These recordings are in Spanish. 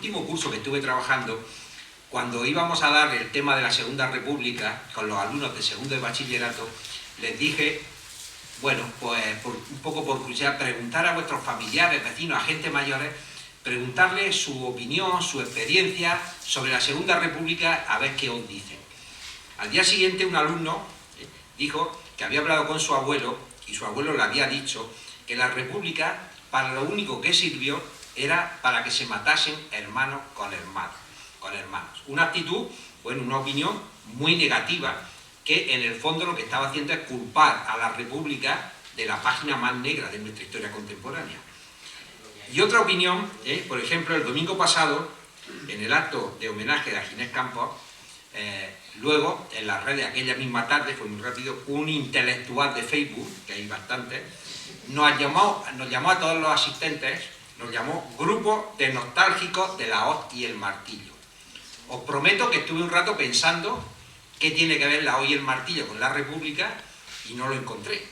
último curso que estuve trabajando, cuando íbamos a dar el tema de la Segunda República con los alumnos de segundo de bachillerato, les dije, bueno, pues un poco por curiosidad, preguntar a vuestros familiares, vecinos, a gente mayores, preguntarles su opinión, su experiencia sobre la Segunda República, a ver qué os dicen. Al día siguiente un alumno dijo que había hablado con su abuelo y su abuelo le había dicho que la República para lo único que sirvió era para que se matasen hermanos con hermanos. Una actitud, bueno, una opinión muy negativa que en el fondo lo que estaba haciendo es culpar a la República de la página más negra de nuestra historia contemporánea. Y otra opinión, por ejemplo, el domingo pasado, en el acto de homenaje a Ginés Campos, luego en las redes aquella misma tarde, fue muy rápido, un intelectual de Facebook, que hay bastantes, nos llamó a todos los asistentes, nos llamó grupo de nostálgicos de la hoz y el martillo. Os prometo que estuve un rato pensando qué tiene que ver la hoz y el martillo con la República y no lo encontré.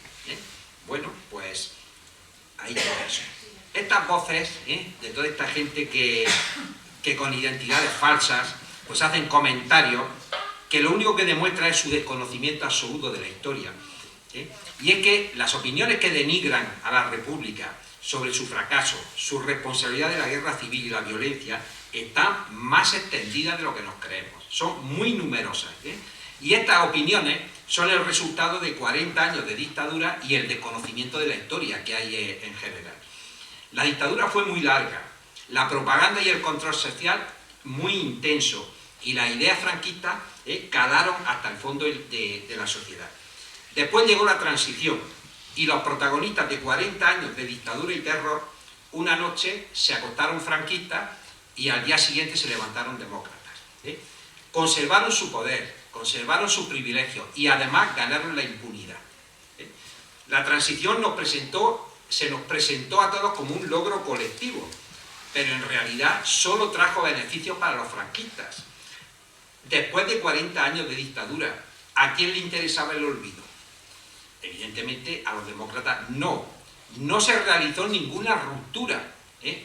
Bueno, pues ahí todo eso. Estas voces de toda esta gente que con identidades falsas pues hacen comentarios que lo único que demuestra es su desconocimiento absoluto de la historia. Y es que las opiniones que denigran a la República sobre su fracaso, su responsabilidad de la guerra civil y la violencia, están más extendidas de lo que nos creemos. Son muy numerosas. Y estas opiniones son el resultado de 40 años de dictadura y el desconocimiento de la historia que hay en general. La dictadura fue muy larga, la propaganda y el control social muy intenso, y las ideas franquistas calaron hasta el fondo de la sociedad. Después llegó la transición, y los protagonistas de 40 años de dictadura y terror, una noche se acostaron franquistas y al día siguiente se levantaron demócratas. Conservaron su poder, conservaron sus privilegios y además ganaron la impunidad. La transición se nos presentó a todos como un logro colectivo, pero en realidad solo trajo beneficios para los franquistas. Después de 40 años de dictadura, ¿a quién le interesaba el olvido? Evidentemente a los demócratas no. No se realizó ninguna ruptura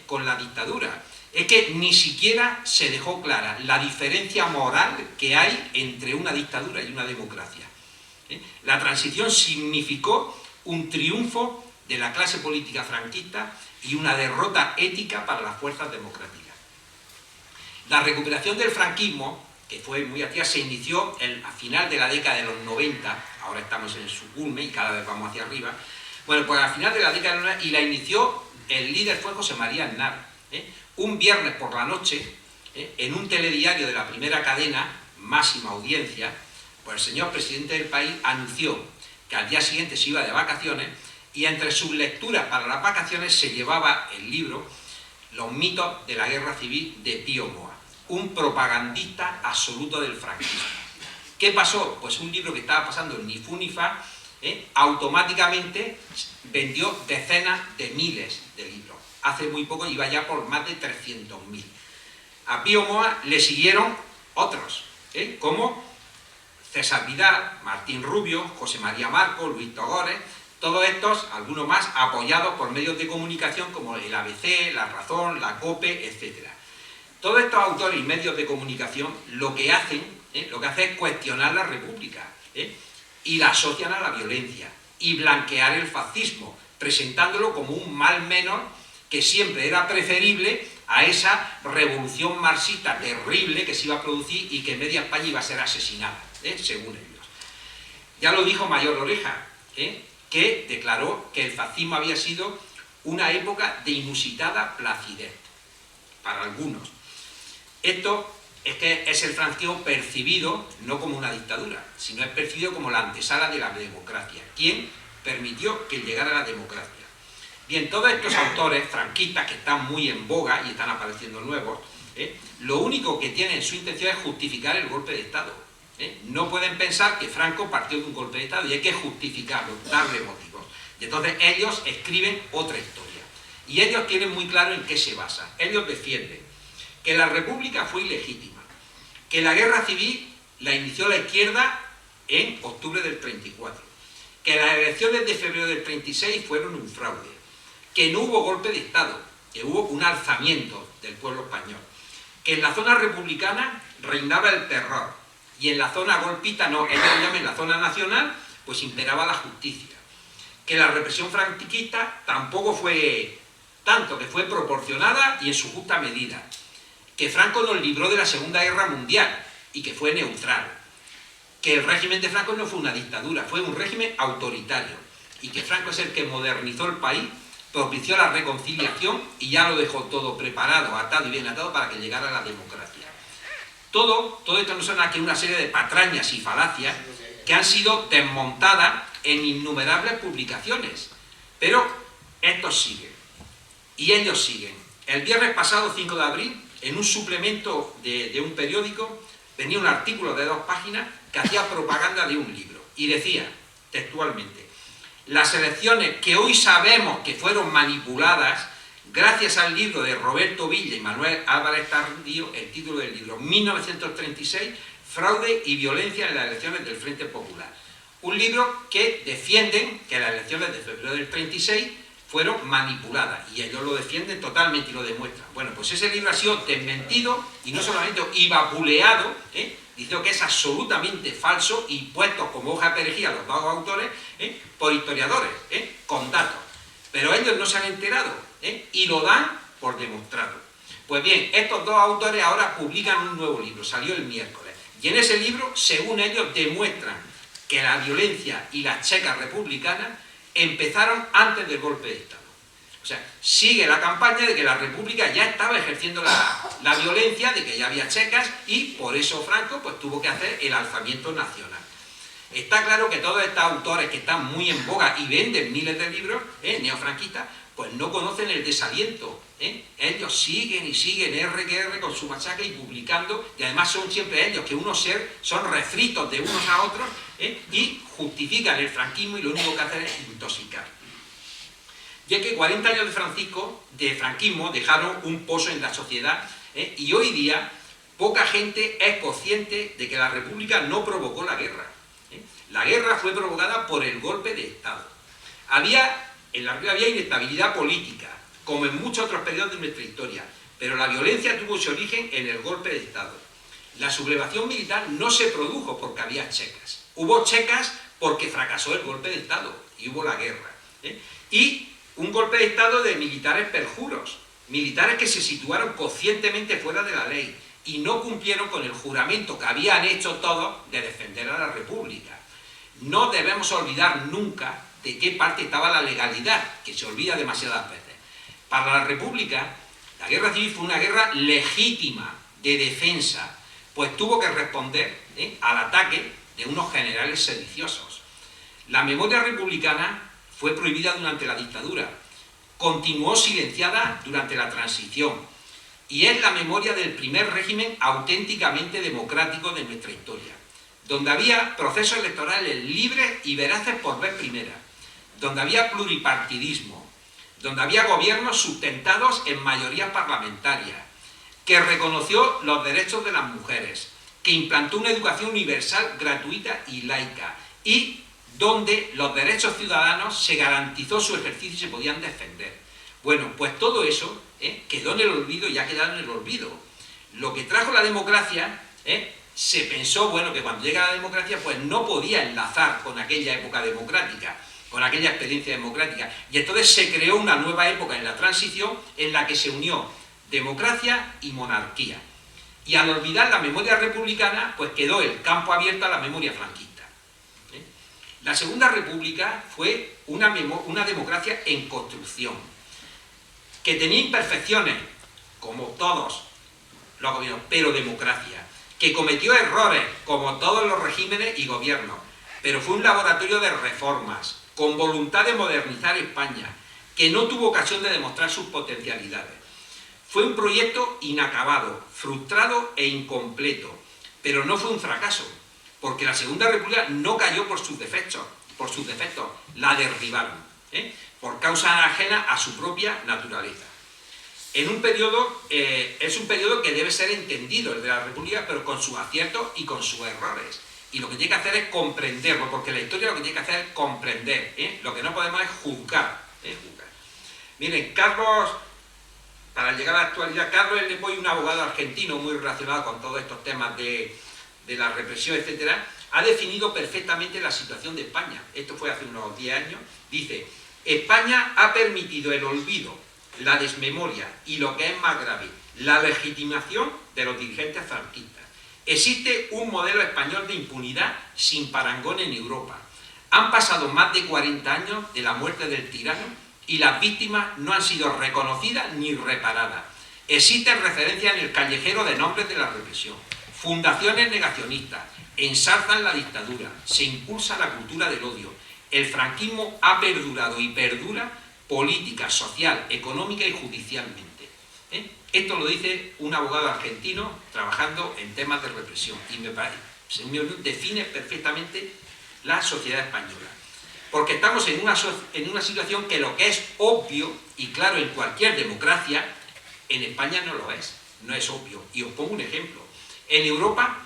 con la dictadura. Es que ni siquiera se dejó clara la diferencia moral que hay entre una dictadura y una democracia. La transición significó un triunfo de la clase política franquista y una derrota ética para las fuerzas democráticas. La recuperación del franquismo, que fue muy activa, se inició a final de la década de los 90, ahora estamos en su culmen y cada vez vamos hacia arriba. Bueno, pues a final de la década de los 90, y la inició, el líder fue José María Aznar. Un viernes por la noche, en un telediario de la primera cadena, máxima audiencia, pues el señor presidente del país anunció que al día siguiente se iba de vacaciones, y entre sus lecturas para las vacaciones se llevaba el libro Los mitos de la guerra civil de Pío Moa, un propagandista absoluto del franquismo. ¿Qué pasó? Pues un libro que estaba pasando ni fu ni fa, automáticamente vendió decenas de miles de libros. Hace muy poco iba ya por más de 300.000. A Pío Moa le siguieron otros, como César Vidal, Martín Rubio, José María Marcos, Luis Togores, todos estos, algunos más, apoyados por medios de comunicación como el ABC, La Razón, La COPE, etc. Todos estos autores y medios de comunicación lo que hacen es cuestionar la República y la asocian a la violencia y blanquear el fascismo, presentándolo como un mal menor que siempre era preferible a esa revolución marxista terrible que se iba a producir y que media España iba a ser asesinada, según ellos. Ya lo dijo Mayor Oreja, que declaró que el fascismo había sido una época de inusitada placidez, para algunos. Esto es que es el franquismo percibido no como una dictadura, sino es percibido como la antesala de la democracia. ¿Quién permitió que llegara la democracia? Bien, todos estos autores franquistas que están muy en boga y están apareciendo nuevos, lo único que tienen en su intención es justificar el golpe de Estado. No pueden pensar que Franco partió de un golpe de Estado y hay que justificarlo, darle motivos. Y entonces ellos escriben otra historia. Y ellos tienen muy claro en qué se basa. Ellos defienden que la República fue ilegítima, que la guerra civil la inició la izquierda en octubre del 34, que las elecciones de febrero del 36 fueron un fraude, que no hubo golpe de Estado, que hubo un alzamiento del pueblo español. que en la zona republicana reinaba el terror y en la zona golpista no, ellos lo llaman la zona nacional, pues imperaba la justicia. Que la represión franquista tampoco fue tanto, que fue proporcionada y en su justa medida. Que Franco nos libró de la Segunda Guerra Mundial y que fue neutral. Que el régimen de Franco no fue una dictadura, fue un régimen autoritario. Y que Franco es el que modernizó el país, propició la reconciliación y ya lo dejó todo preparado, atado y bien atado para que llegara la democracia. Todo esto no son más que una serie de patrañas y falacias que han sido desmontadas en innumerables publicaciones. Pero estos siguen. Y ellos siguen. El viernes pasado, 5 de abril, en un suplemento de un periódico, venía un artículo de 2 páginas que hacía propaganda de un libro. Y decía, textualmente, las elecciones que hoy sabemos que fueron manipuladas, gracias al libro de Roberto Villa y Manuel Álvarez Tardío, el título del libro, 1936, Fraude y violencia en las elecciones del Frente Popular. Un libro que defienden que las elecciones de febrero del 36 fueron manipuladas, y ellos lo defienden totalmente y lo demuestran. Bueno, pues ese libro ha sido desmentido y no solamente, y vapuleado, diciendo que es absolutamente falso y puesto como hoja de herejía los 2 autores por historiadores, con datos. Pero ellos no se han enterado y lo dan por demostrado. Pues bien, estos 2 autores ahora publican un nuevo libro, salió el miércoles, y en ese libro, según ellos, demuestran que la violencia y las checas republicanas empezaron antes del golpe de Estado. O sea, sigue la campaña de que la República ya estaba ejerciendo la violencia, de que ya había checas, y por eso Franco pues tuvo que hacer el alzamiento nacional. Está claro que todos estos autores que están muy en boga y venden miles de libros, neofranquistas, pues no conocen el desaliento. Ellos siguen y siguen R con su machaca y publicando, y además son siempre ellos, que son refritos de unos a otros, y justifican el franquismo y lo único que hacen es intoxicar. Y es que 40 años de franquismo dejaron un pozo en la sociedad, y hoy día poca gente es consciente de que la República no provocó la guerra. La guerra fue provocada por el golpe de Estado. En la República había inestabilidad política, como en muchos otros periodos de nuestra historia, pero la violencia tuvo su origen en el golpe de Estado. La sublevación militar no se produjo porque había checas. Hubo checas porque fracasó el golpe de Estado y hubo la guerra. Y un golpe de Estado de militares perjuros, militares que se situaron conscientemente fuera de la ley y no cumplieron con el juramento que habían hecho todos de defender a la República. No debemos olvidar nunca de qué parte estaba la legalidad, que se olvida demasiadas veces. Para la República, la guerra civil fue una guerra legítima de defensa, pues tuvo que responder al ataque de unos generales sediciosos. La memoria republicana fue prohibida durante la dictadura, continuó silenciada durante la transición, y es la memoria del primer régimen auténticamente democrático de nuestra historia, donde había procesos electorales libres y veraces por vez primera, donde había pluripartidismo, donde había gobiernos sustentados en mayorías parlamentarias, que reconoció los derechos de las mujeres, que implantó una educación universal, gratuita y laica, y donde los derechos ciudadanos se garantizó su ejercicio y se podían defender. Bueno, pues todo eso quedó en el olvido y ha quedado en el olvido. Lo que trajo la democracia, se pensó, bueno, que cuando llega la democracia, pues no podía enlazar con aquella época democrática, con aquella experiencia democrática. Y entonces se creó una nueva época en la transición en la que se unió democracia y monarquía. Y al olvidar la memoria republicana, pues quedó el campo abierto a la memoria franquista. La Segunda República fue una democracia en construcción, que tenía imperfecciones, como todos los gobiernos, pero democracia, que cometió errores, como todos los regímenes y gobiernos, pero fue un laboratorio de reformas, con voluntad de modernizar España, que no tuvo ocasión de demostrar sus potencialidades. Fue un proyecto inacabado, frustrado e incompleto, pero no fue un fracaso, porque la Segunda República no cayó por sus defectos, la derribaron, por causa ajena a su propia naturaleza. Es un periodo que debe ser entendido, el de la República, pero con sus aciertos y con sus errores. Y lo que tiene que hacer es comprenderlo, porque la historia lo que tiene que hacer es comprender, lo que no podemos es juzgar. Miren, Carlos para llegar a la actualidad, Carlos L. Poy, un abogado argentino muy relacionado con todos estos temas de la represión, etcétera, ha definido perfectamente la situación de España. Esto fue hace unos 10 años. Dice: España ha permitido el olvido, la desmemoria y, lo que es más grave, la legitimación de los dirigentes franquistas. Existe un modelo español de impunidad sin parangón en Europa. Han pasado más de 40 años de la muerte del tirano y las víctimas no han sido reconocidas ni reparadas. Existen referencias en el callejero de nombres de la represión. Fundaciones negacionistas ensalzan la dictadura, se impulsa la cultura del odio. El franquismo ha perdurado y perdura política, social, económica y judicialmente. Esto lo dice un abogado argentino trabajando en temas de represión y me parece, según mi opinión, define perfectamente la sociedad española. Porque estamos en una situación que lo que es obvio y claro en cualquier democracia, en España no lo es, no es obvio. Y os pongo un ejemplo. En Europa,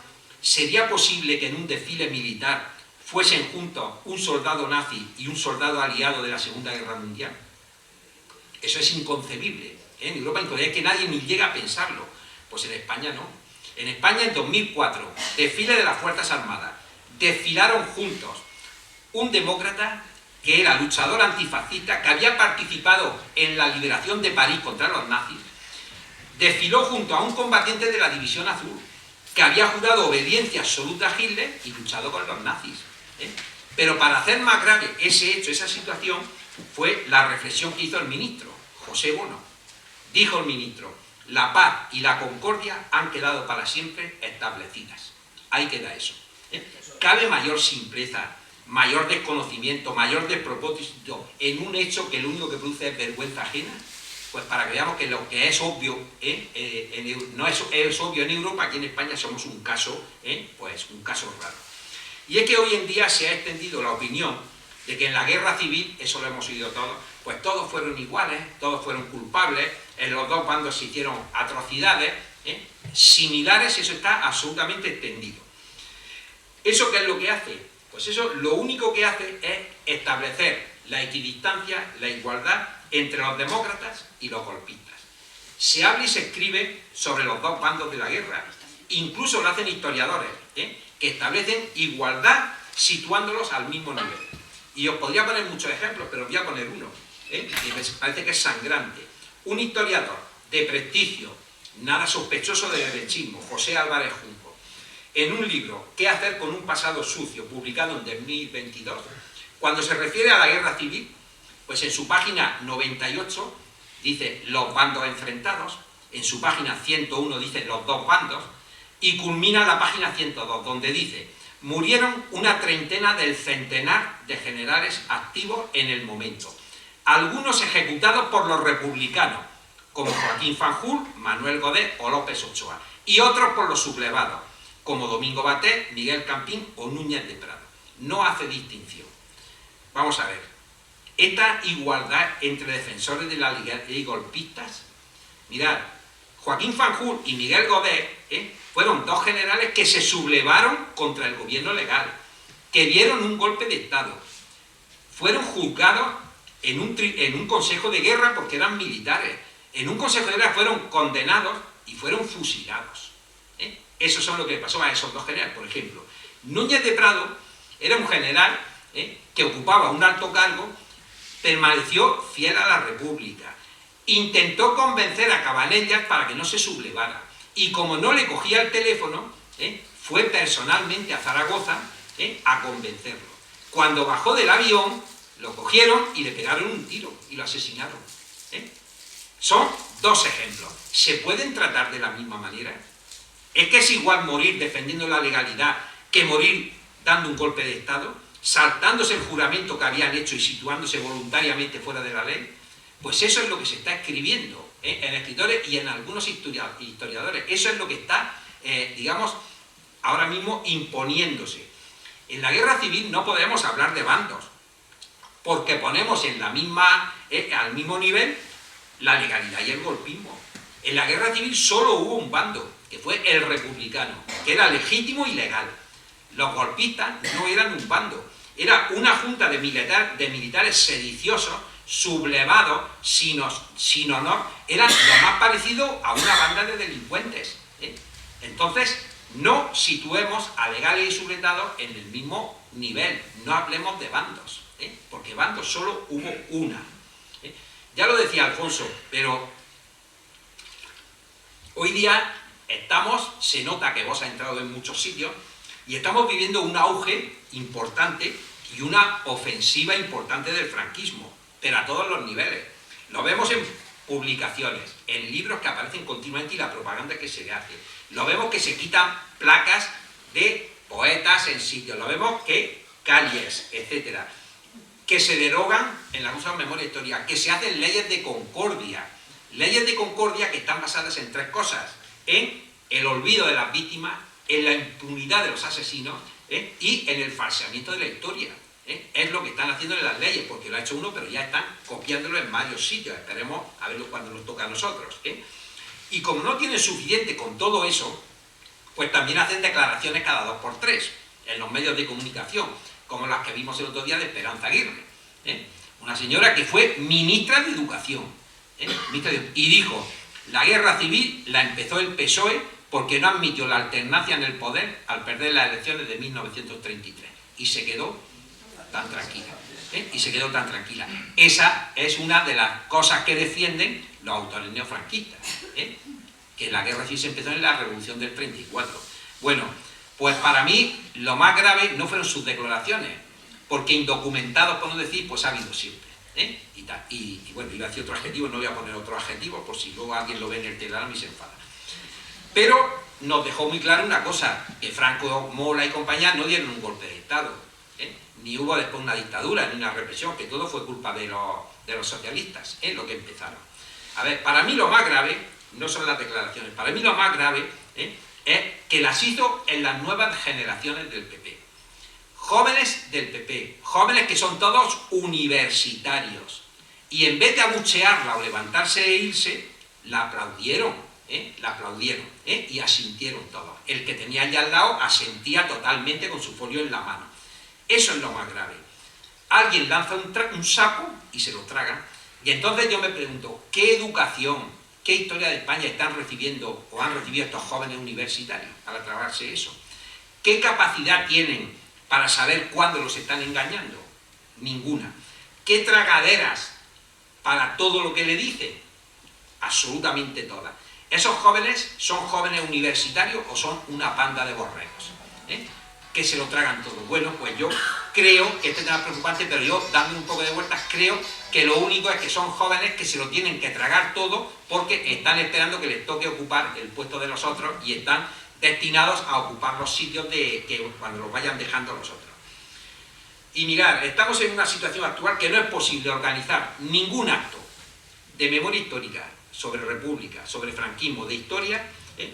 ¿sería posible que en un desfile militar fuesen juntos un soldado nazi y un soldado aliado de la Segunda Guerra Mundial? Eso es inconcebible. En Europa es que nadie ni llega a pensarlo. Pues en España no. En España, en 2004, desfile de las Fuerzas Armadas, desfilaron juntos un demócrata que era luchador antifascista, que había participado en la liberación de París contra los nazis, desfiló junto a un combatiente de la División Azul, que había jurado obediencia absoluta a Hitler y luchado con los nazis. Pero para hacer más grave ese hecho, esa situación, fue la reflexión que hizo el ministro, José Bono. Dijo el ministro: la paz y la concordia han quedado para siempre establecidas. Ahí queda eso. ¿Cabe mayor simpleza, mayor desconocimiento, mayor despropósito en un hecho que lo único que produce es vergüenza ajena? Pues para que veamos que lo que es obvio, no es obvio en Europa, aquí en España somos un caso, pues un caso raro. Y es que hoy en día se ha extendido la opinión de que en la guerra civil, eso lo hemos oído todos, pues todos fueron iguales, todos fueron culpables, en los dos bandos se hicieron atrocidades similares, eso está absolutamente extendido. ¿Eso qué es lo que hace? Pues eso lo único que hace es establecer la equidistancia, la igualdad entre los demócratas y los golpistas. Se habla y se escribe sobre los dos bandos de la guerra, incluso lo hacen historiadores, que establecen igualdad situándolos al mismo nivel. Y os podría poner muchos ejemplos, pero os voy a poner uno, que me parece que es sangrante. Un historiador de prestigio, nada sospechoso de derechismo, José Álvarez Junco, en un libro, ¿Qué hacer con un pasado sucio?, publicado en 2022, cuando se refiere a la guerra civil, pues en su página 98 dice los bandos enfrentados, en su página 101 dice los dos bandos, y culmina la página 102, donde dice: murieron una treintena del centenar de generales activos en el momento, algunos ejecutados por los republicanos, como Joaquín Fanjul, Manuel Godet o López Ochoa, y otros por los sublevados, como Domingo Batet, Miguel Campín o Núñez de Prado. No hace distinción. Vamos a ver, esta igualdad entre defensores de la ley y golpistas, mirad, Joaquín Fanjul y Miguel Godet fueron dos generales que se sublevaron contra el gobierno legal, que dieron un golpe de Estado, fueron juzgados en un consejo de guerra porque eran militares, en un consejo de guerra fueron condenados y fueron fusilados. Eso es lo que pasó a esos dos generales. Por ejemplo, Núñez de Prado era un general que ocupaba un alto cargo, permaneció fiel a la República, intentó convencer a Cabanellas para que no se sublevara, y como no le cogía el teléfono, fue personalmente a Zaragoza a convencerlo. Cuando bajó del avión, lo cogieron y le pegaron un tiro y lo asesinaron. Son dos ejemplos. ¿Se pueden tratar de la misma manera? ¿Es que es igual morir defendiendo la legalidad que morir dando un golpe de Estado, saltándose el juramento que habían hecho y situándose voluntariamente fuera de la ley? Pues eso es lo que se está escribiendo en escritores y en algunos historiadores. Eso es lo que está, digamos, ahora mismo imponiéndose. En la guerra civil no podemos hablar de bandos, porque ponemos en la misma, al mismo nivel la legalidad y el golpismo. En la guerra civil solo hubo un bando, que fue el republicano, que era legítimo y legal. Los golpistas no eran un bando, era una junta de militares sediciosos, sublevados, sin honor, eran lo más parecido a una banda de delincuentes. Entonces, no situemos a legales y subletados en el mismo nivel, no hablemos de bandos, porque bandos solo hubo una. Ya lo decía Alfonso, pero hoy día se nota que vos has entrado en muchos sitios, y estamos viviendo un auge importante y una ofensiva importante del franquismo, pero a todos los niveles. Lo vemos en publicaciones, en libros que aparecen continuamente y la propaganda que se le hace. Lo vemos que se quitan placas de poetas en sitios, lo vemos que calles, etcétera, que se derogan en la Rusa Memoria Histórica, que se hacen leyes de concordia que están basadas en tres cosas: en el olvido de las víctimas, en la impunidad de los asesinos, y en el falseamiento de la historia. Es lo que están haciendo en las leyes, porque lo ha hecho uno, pero ya están copiándolo en varios sitios. Esperemos a verlo cuando nos toca a nosotros. Y como no tienen suficiente con todo eso, pues también hacen declaraciones cada 2 por 3 en los medios de comunicación, como las que vimos el otro día de Esperanza Aguirre, una señora que fue ministra de Educación, y dijo: la guerra civil la empezó el PSOE porque no admitió la alternancia en el poder al perder las elecciones de 1933, y se quedó tan tranquila. Esa es una de las cosas que defienden los autores neofranquistas, que la guerra civil se empezó en la Revolución del 34. Bueno, pues para mí lo más grave no fueron sus declaraciones, porque indocumentados, por no decir, pues ha habido siempre, y bueno, iba a decir otro adjetivo, no voy a poner otro adjetivo por si luego alguien lo ve en el Telegram y se enfada. Pero nos dejó muy claro una cosa, que Franco, Mola y compañía no dieron un golpe de Estado, ni hubo después una dictadura, ni una represión, que todo fue culpa de los socialistas, lo que empezaron. A ver, para mí lo más grave no son las declaraciones, para mí lo más grave es que las hizo en las nuevas generaciones del PP. Jóvenes del PP, jóvenes que son todos universitarios, y en vez de abuchearla o levantarse e irse, la aplaudieron, y asintieron todos. El que tenía allá al lado asentía totalmente con su folio en la mano. Eso es lo más grave. Alguien lanza un sapo y se lo traga. Y entonces yo me pregunto, ¿qué educación, qué historia de España están recibiendo o han recibido estos jóvenes universitarios para tragarse eso? ¿Qué capacidad tienen para saber cuándo los están engañando? Ninguna. ¿Qué tragaderas para todo lo que le dicen? Absolutamente todas. ¿Esos jóvenes son jóvenes universitarios o son una panda de borregos, que se lo tragan todo? Bueno, pues yo creo que este tema es preocupante, pero yo, dando un poco de vueltas, creo que lo único es que son jóvenes que se lo tienen que tragar todo porque están esperando que les toque ocupar el puesto de los otros y están destinados a ocupar los sitios que cuando los vayan dejando los otros. Y mirad, estamos en una situación actual que no es posible organizar ningún acto de memoria histórica sobre república, sobre franquismo, de historia,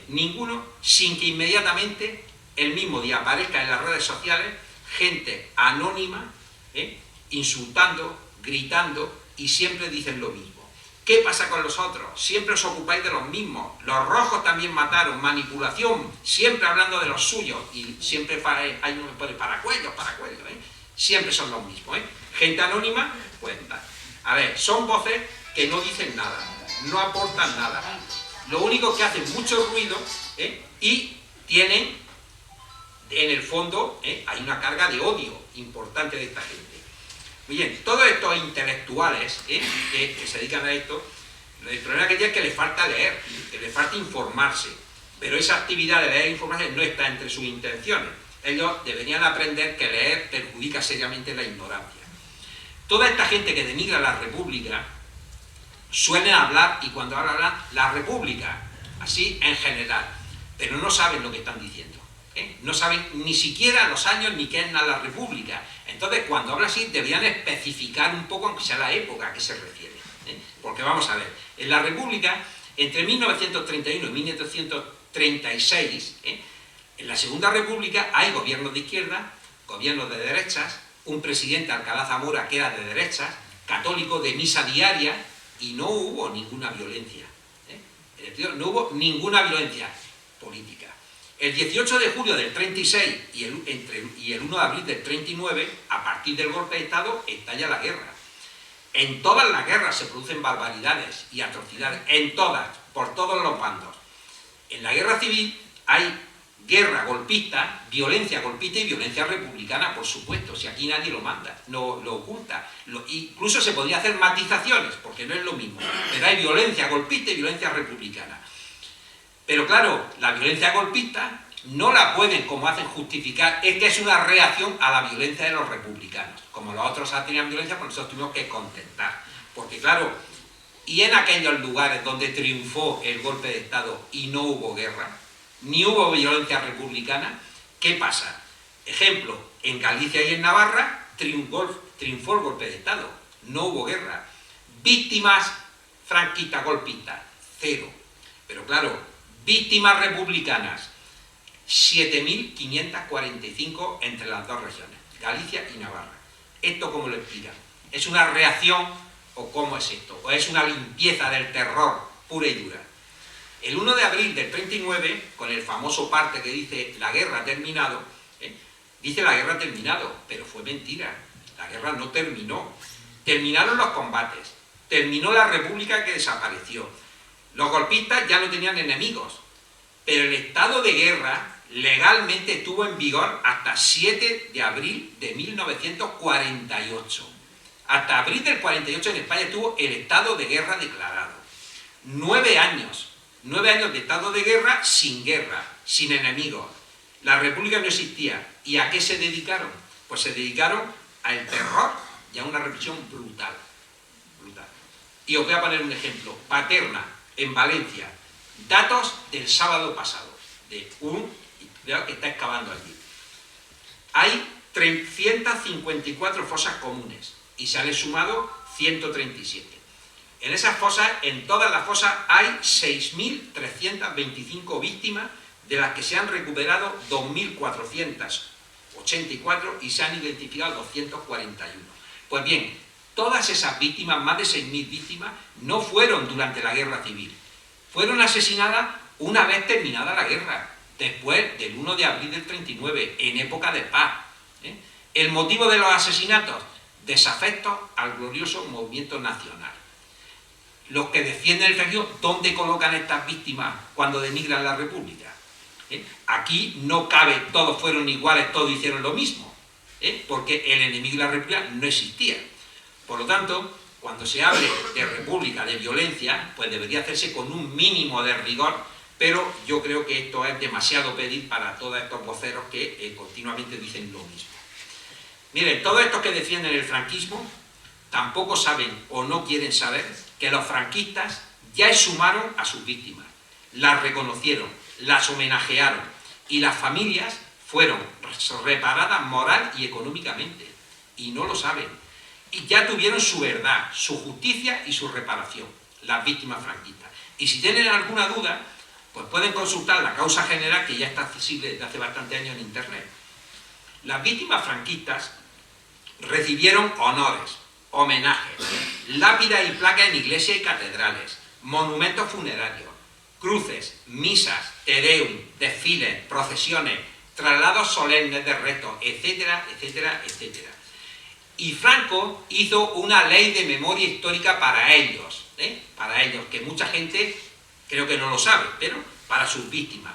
ninguno, sin que inmediatamente el mismo día aparezca en las redes sociales gente anónima, insultando, gritando, y siempre dicen lo mismo. ¿Qué pasa con los otros? Siempre os ocupáis de los mismos. Los rojos también mataron, manipulación, siempre hablando de los suyos, y siempre hay uno que pone paracuellos, siempre son los mismos, Gente anónima, pues a ver, son voces que no dicen nada, no aportan nada. Lo único que hacen mucho ruido, y tienen, en el fondo, hay una carga de odio importante de esta gente. Muy bien, todos estos intelectuales que se dedican a esto, el problema que tienen es que les falta leer, que les falta informarse, pero esa actividad de leer e informarse no está entre sus intenciones. Ellos deberían aprender que leer perjudica seriamente la ignorancia. Toda esta gente que denigra la república suelen hablar, y cuando hablan la república, así en general, pero no saben lo que están diciendo, no saben ni siquiera los años ni qué es la república. Entonces, cuando hablan así, deberían especificar un poco, aunque sea la época a que se refiere, porque vamos a ver, en la república, entre 1931 y 1936, en la Segunda República hay gobiernos de izquierda, gobiernos de derechas, un presidente, Alcalá Zamora, que era de derechas, católico, de misa diaria, y no hubo ninguna violencia. No hubo ninguna violencia política. El 18 de julio del 36 y el 1 de abril del 39, a partir del golpe de Estado, estalla la guerra. En todas las guerras se producen barbaridades y atrocidades, en todas, por todos los bandos. En la guerra civil hay guerra golpista, violencia golpista y violencia republicana, por supuesto, si aquí nadie lo manda, no lo oculta. Incluso se podría hacer matizaciones, porque no es lo mismo, pero hay violencia golpista y violencia republicana. Pero claro, la violencia golpista no la pueden, como hacen, justificar, es que es una reacción a la violencia de los republicanos. Como los otros tenían violencia, pues nosotros tuvimos que contentar. Porque claro, y en aquellos lugares donde triunfó el golpe de Estado y no hubo guerra, ni hubo violencia republicana, ¿qué pasa? Ejemplo, en Galicia y en Navarra triunfó el golpe de Estado, no hubo guerra. Víctimas franquistas, golpistas, cero. Pero claro, víctimas republicanas, 7.545 entre las dos regiones, Galicia y Navarra. ¿Esto cómo lo explican? ¿Es una reacción o cómo es esto? ¿O es una limpieza del terror pura y dura? El 1 de abril del 39, con el famoso parte que dice la guerra ha terminado, dice la guerra ha terminado, pero fue mentira. La guerra no terminó. Terminaron los combates, terminó la república que desapareció. Los golpistas ya no tenían enemigos, pero el estado de guerra legalmente estuvo en vigor hasta 7 de abril de 1948. Hasta abril del 48 en España estuvo el estado de guerra declarado. 9 años de estado de guerra, sin enemigos. La república no existía. ¿Y a qué se dedicaron? Pues se dedicaron al terror y a una represión brutal. Y os voy a poner un ejemplo. Paterna, en Valencia. Datos del sábado pasado. De un que está excavando allí. Hay 354 fosas comunes y se han sumado 137. En esas fosas, en todas las fosas, hay 6.325 víctimas, de las que se han recuperado 2.484 y se han identificado 241. Pues bien, todas esas víctimas, más de 6.000 víctimas, no fueron durante la guerra civil. Fueron asesinadas una vez terminada la guerra, después del 1 de abril del 39, en época de paz. El motivo de los asesinatos, desafectos al glorioso movimiento nacional. Los que defienden el fascismo, ¿dónde colocan estas víctimas cuando denigran la república? Aquí no cabe, todos fueron iguales, todos hicieron lo mismo, porque el enemigo de la república no existía. Por lo tanto, cuando se hable de república, de violencia, pues debería hacerse con un mínimo de rigor, pero yo creo que esto es demasiado pedir para todos estos voceros que continuamente dicen lo mismo. Miren, todos estos que defienden el franquismo tampoco saben o no quieren saber que los franquistas ya exhumaron a sus víctimas, las reconocieron, las homenajearon y las familias fueron reparadas moral y económicamente, y no lo saben. Y ya tuvieron su verdad, su justicia y su reparación, las víctimas franquistas. Y si tienen alguna duda, pues pueden consultar la causa general, que ya está accesible desde hace bastante años en internet. Las víctimas franquistas recibieron honores, homenajes, lápidas y placas en iglesias y catedrales, monumentos funerarios, cruces, misas, te deum, desfiles, procesiones, traslados solemnes de restos, etcétera, etcétera, etcétera. Y Franco hizo una ley de memoria histórica para ellos, que mucha gente creo que no lo sabe, pero para sus víctimas.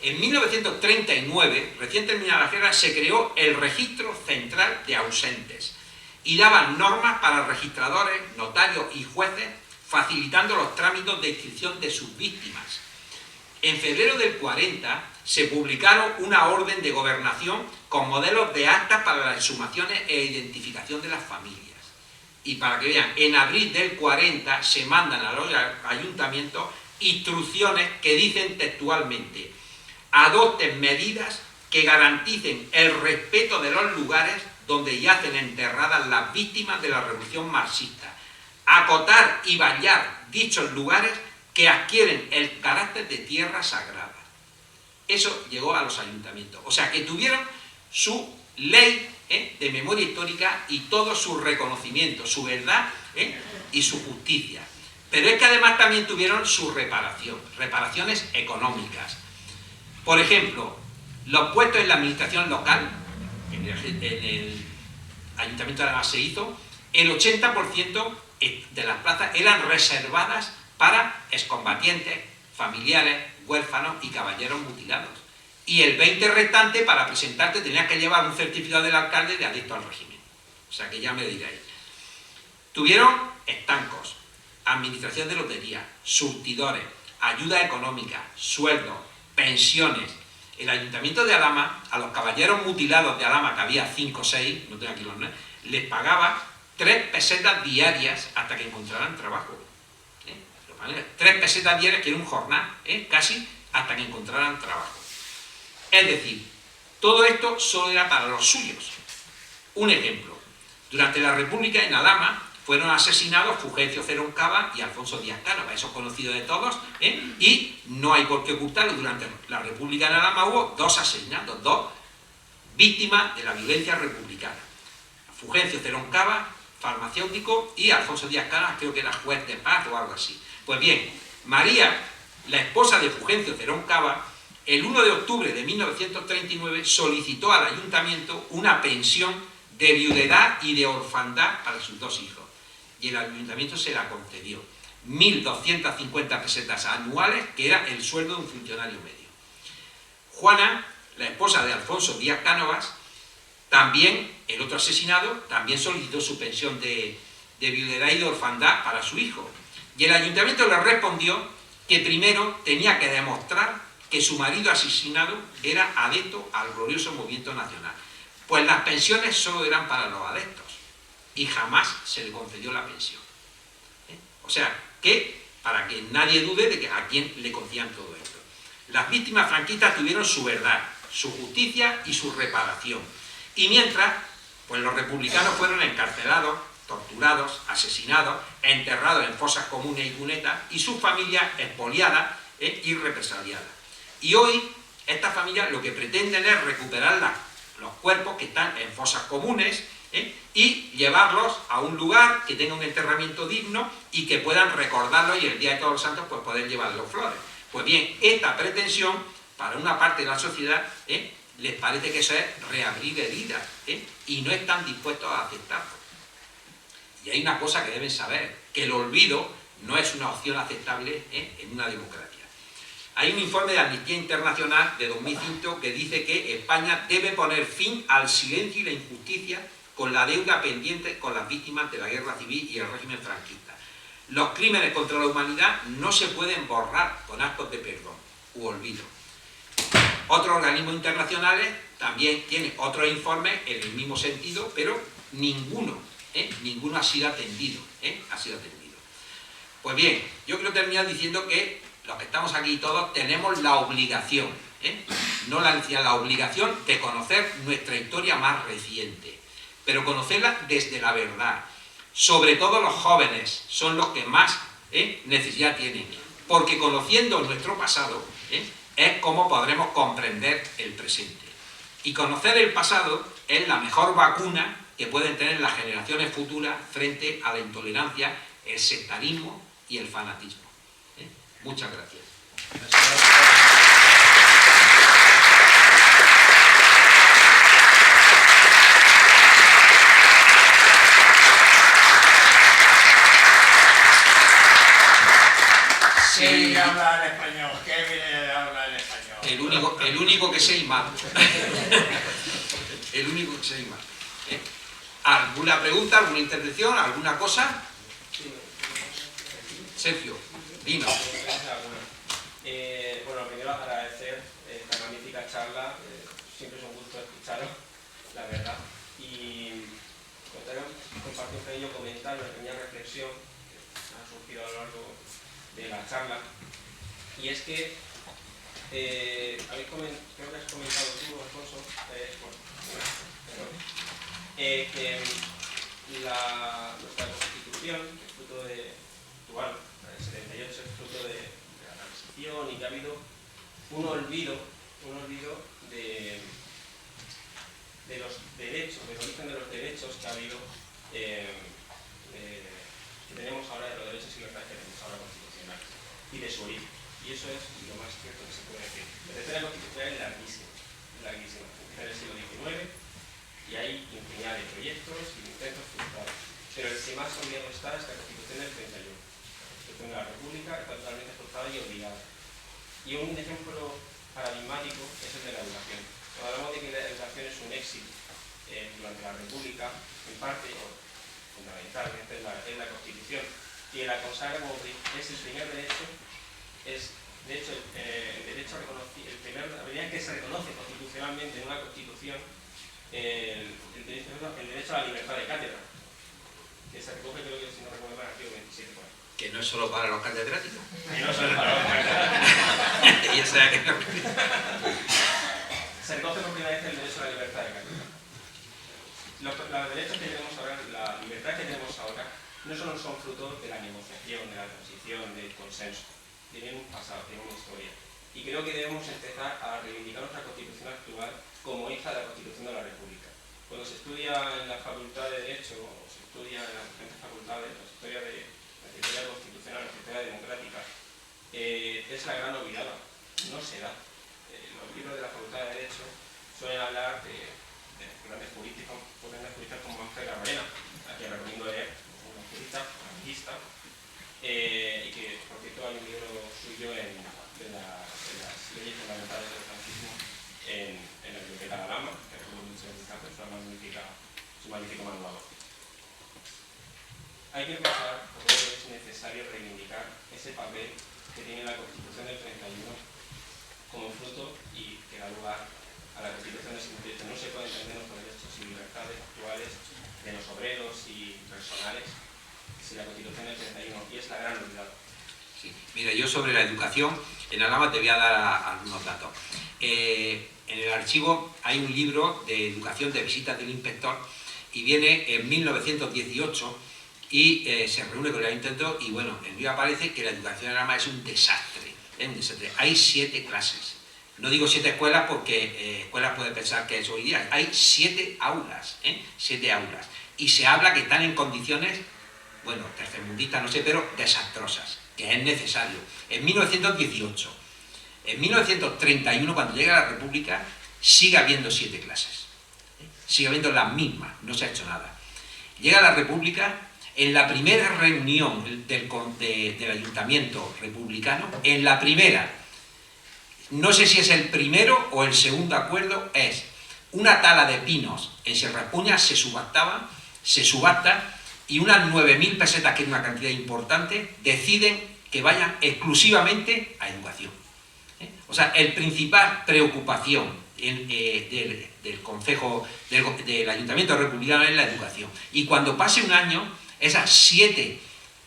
En 1939, recién terminada la guerra, se creó el Registro Central de Ausentes y daban normas para registradores, notarios y jueces, facilitando los trámites de inscripción de sus víctimas. En febrero del 40 se publicaron una orden de gobernación con modelos de actas para las exhumaciones e identificación de las familias. Y para que vean, en abril del 40 se mandan a los ayuntamientos instrucciones que dicen textualmente: adopten medidas que garanticen el respeto de los lugares donde yacen enterradas las víctimas de la revolución marxista, acotar y vallar dichos lugares que adquieren el carácter de tierra sagrada. Eso llegó a los ayuntamientos. O sea, que tuvieron su ley de memoria histórica y todo su reconocimiento, su verdad y su justicia. Pero es que además también tuvieron su reparación, reparaciones económicas. Por ejemplo, los puestos en la administración local, en el ayuntamiento además se hizo, el 80% de las plazas eran reservadas para excombatientes, familiares, huérfanos y caballeros mutilados. Y el 20% restante, para presentarte, tenías que llevar un certificado del alcalde de adicto al régimen. O sea que ya me diréis. Tuvieron estancos, administración de lotería, surtidores, ayuda económica, sueldos, pensiones. El ayuntamiento de Alhama, a los caballeros mutilados de Alhama, que había 5 o 6, no tengo aquí los nombres, les pagaba 3 pesetas diarias hasta que encontraran trabajo. 3 pesetas diarias, que era un jornal, casi hasta que encontraran trabajo. Es decir, todo esto solo era para los suyos. Un ejemplo, durante la República en Alhama fueron asesinados Fulgencio Cerón Cava y Alfonso Díaz Cánova, esos conocidos de todos, y no hay por qué ocultarlo. Durante la República en Alhama hubo 2 asesinatos, 2 víctimas de la violencia republicana. Fulgencio Cerón Cava, farmacéutico, y Alfonso Díaz Cánova, creo que era juez de paz o algo así. Pues bien, María, la esposa de Fulgencio Cerón Cava, el 1 de octubre de 1939 solicitó al ayuntamiento una pensión de viudedad y de orfandad para sus 2 hijos. Y el ayuntamiento se la concedió. 1.250 pesetas anuales, que era el sueldo de un funcionario medio. Juana, la esposa de Alfonso Díaz Cánovas, también, el otro asesinado, también solicitó su pensión de viudedad y de orfandad para su hijo. Y el ayuntamiento le respondió que primero tenía que demostrar que su marido asesinado era adepto al glorioso movimiento nacional. Pues las pensiones solo eran para los adeptos y jamás se le concedió la pensión. O sea, que para que nadie dude de que a quién le concedían todo esto. Las víctimas franquistas tuvieron su verdad, su justicia y su reparación. Y mientras, pues los republicanos fueron encarcelados, torturados, asesinados, enterrados en fosas comunes y cunetas, y sus familias expoliadas y represaliadas. Y hoy, estas familias lo que pretenden es recuperar los cuerpos que están en fosas comunes y llevarlos a un lugar que tenga un enterramiento digno y que puedan recordarlo, y el día de Todos los Santos pues poder llevarle flores. Pues bien, esta pretensión, para una parte de la sociedad, les parece que eso es reabrir heridas, y no están dispuestos a aceptarlo. Y hay una cosa que deben saber, que el olvido no es una opción aceptable en una democracia. Hay un informe de Amnistía Internacional de 2005 que dice que España debe poner fin al silencio y la injusticia con la deuda pendiente con las víctimas de la guerra civil y el régimen franquista. Los crímenes contra la humanidad no se pueden borrar con actos de perdón u olvido. Otros organismos internacionales también tienen otros informes en el mismo sentido, pero ninguno ha sido atendido. Pues bien, yo quiero terminar diciendo que los que estamos aquí todos tenemos la obligación, no la necesidad, la obligación de conocer nuestra historia más reciente, pero conocerla desde la verdad. Sobre todo los jóvenes son los que más necesidad tienen, porque conociendo nuestro pasado es como podremos comprender el presente. Y conocer el pasado es la mejor vacuna que pueden tener las generaciones futuras frente a la intolerancia, el sectarismo y el fanatismo. Muchas gracias. Sí, habla en español. ¿Qué viene a hablar en español? El único que sé y mal. El único que sé y mal. ¿Alguna pregunta, alguna intervención, alguna cosa? Sergio, dinos. Bueno, primero agradecer esta magnífica charla, siempre es un gusto escucharos, la verdad, y compartir con ello, comentar una pequeña reflexión que ha surgido a lo largo de la charla, y es que creo que has comentado tú, Alfonso, que nuestra Constitución, que es fruto de actual, el 78, es fruto de la transición, y que ha habido un olvido de los derechos, del origen de los derechos que ha habido, que tenemos ahora, de los derechos y libertades que tenemos ahora constitucionales, y de su origen. Y eso es lo más cierto que se puede decir. La tercera constitucional es larguísima, empieza en el siglo XIX, y hay infinidad de proyectos y intentos frustrados. Pero durante la República, en parte, o fundamentalmente, es la Constitución, que la consagra como es el primer derecho, es de hecho el derecho reconocido, la medida que se reconoce constitucionalmente en una Constitución el derecho a la libertad de cátedra, que se recoge, creo que si no recuerdo mal, artículo 27. Bueno. Que no es solo para los catedráticos. Que no solo para los catedráticos. Ya sea que no. Se recoge por primera vez el derecho a la libertad de cátedra. Los derechos que tenemos ahora, la libertad que tenemos ahora, no solo son fruto de la negociación, de la transición, del consenso. Tienen un pasado, tienen una historia. Y creo que debemos empezar a reivindicar nuestra Constitución actual como hija de la Constitución de la República. Cuando se estudia en la Facultad de Derecho, o se estudia en las diferentes facultades, la historia constitucional, la historia democrática, es la gran olvidada. No se da. Los libros de la Facultad de Derecho suelen hablar de grandes juristas como Ángel Arena, a quien recomiendo leer, un jurista, analista, y que, por cierto, hay un libro suyo de las leyes fundamentales del franquismo en la biblioteca de Alhama, que recomiendo mucho en es un magnífico manual. Hay que empezar, porque es necesario reivindicar ese papel que tiene la Constitución del 31 como fruto y que da lugar a la Constitución del 78. No se pueden entender los derechos y libertades actuales de los obreros y personales sin la Constitución del 31, y es la gran olvidada. Sí. Mira, yo sobre la educación, en Alhama te voy a dar algunos datos. En el archivo hay un libro de educación de visitas del inspector y viene en 1918 y se reúne con el ayuntamiento y bueno, en el libro aparece que la educación en Alhama es un desastre. Es un desastre. Hay 7 clases. No digo 7 escuelas porque escuelas puede pensar que es hoy día. Hay 7 aulas, 7 aulas. Y se habla que están en condiciones, bueno, tercermundistas, no sé, pero desastrosas, que es necesario. En 1918, en 1931, cuando llega la República, sigue habiendo 7 clases. Sigue habiendo las mismas, no se ha hecho nada. Llega la República, en la primera reunión del ayuntamiento republicano, en la primera, no sé si es el primero o el segundo acuerdo, es una tala de pinos en Sierra Puña se subasta y unas 9.000 pesetas, que es una cantidad importante, deciden que vayan exclusivamente a educación. O sea, el principal preocupación del concejo, del ayuntamiento republicano es la educación. Y cuando pase un año, esas 7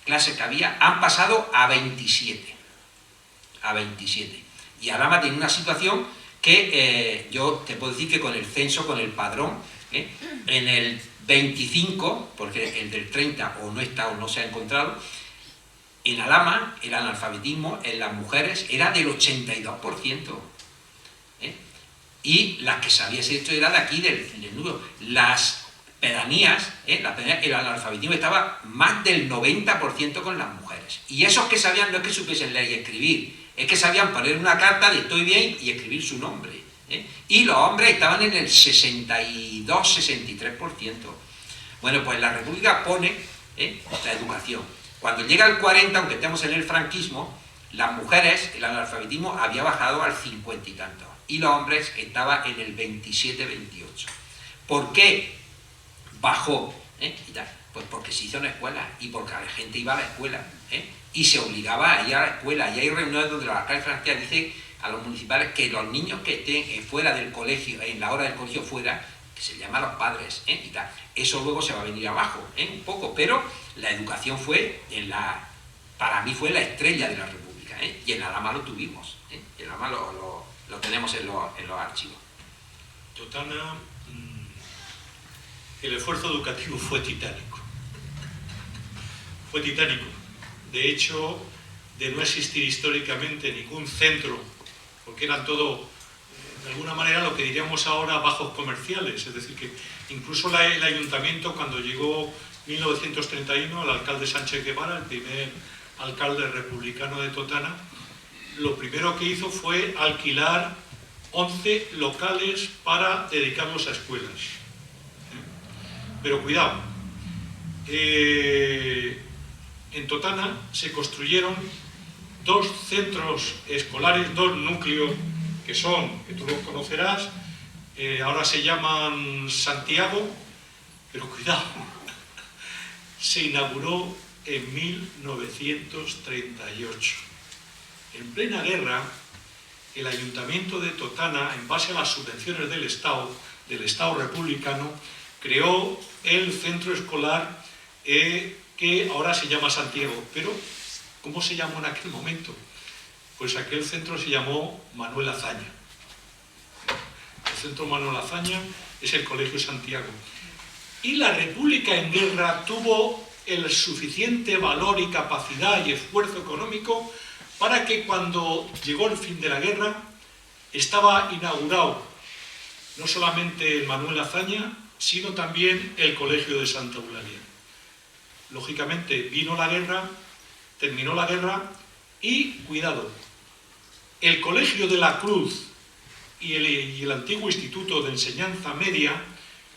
clases que había han pasado a 27. A 27. Y Alhama tiene una situación que yo te puedo decir que con el censo, con el padrón, en el 25, porque el del 30 o no está o no se ha encontrado, en Alhama el analfabetismo en las mujeres era del 82%. Y las que se había hecho era de aquí, del nudo. Las pedanías, el analfabetismo estaba más del 90% con las mujeres. Y esos que sabían no es que supiesen leer y escribir, es que sabían poner una carta de estoy bien y escribir su nombre. Y los hombres estaban en el 62-63%. Bueno, pues la República pone la educación. Cuando llega el 40, aunque estemos en el franquismo, las mujeres, el analfabetismo había bajado al 50 y tanto. Y los hombres estaban en el 27-28. ¿Por qué bajó? Pues porque se hizo una escuela y porque la gente iba a la escuela. Y se obligaba a ir a la escuela. Y hay reuniones donde los alcaldes franquistas dicen a los municipales que los niños que estén fuera del colegio, en la hora del colegio fuera, que se llama a los padres, y tal. Eso luego se va a venir abajo, un poco, pero la educación fue, para mí fue la estrella de la República, y en Alhama lo tuvimos, en Alhama lo tenemos en los archivos. Totana, el esfuerzo educativo fue titánico. Fue titánico. De hecho, de no existir históricamente ningún centro, porque eran todo, de alguna manera, lo que diríamos ahora bajos comerciales, es decir, que incluso el ayuntamiento, cuando llegó 1931, el alcalde Sánchez Guevara, el primer alcalde republicano de Totana, lo primero que hizo fue alquilar 11 locales para dedicarlos a escuelas. Pero cuidado, en Totana se construyeron 2 centros escolares, 2 núcleos, que tú los conocerás, ahora se llaman Santiago, pero cuidado, se inauguró en 1938. En plena guerra, el Ayuntamiento de Totana, en base a las subvenciones del Estado republicano, creó el centro escolar que ahora se llama Santiago. Pero, ¿cómo se llamó en aquel momento? Pues aquel centro se llamó Manuel Azaña. El centro Manuel Azaña es el Colegio Santiago. Y la República en guerra tuvo el suficiente valor y capacidad y esfuerzo económico para que cuando llegó el fin de la guerra estaba inaugurado no solamente el Manuel Azaña, sino también el Colegio de Santa Eulalia. Lógicamente vino la guerra, terminó la guerra y, cuidado, el Colegio de la Cruz y el antiguo Instituto de Enseñanza Media,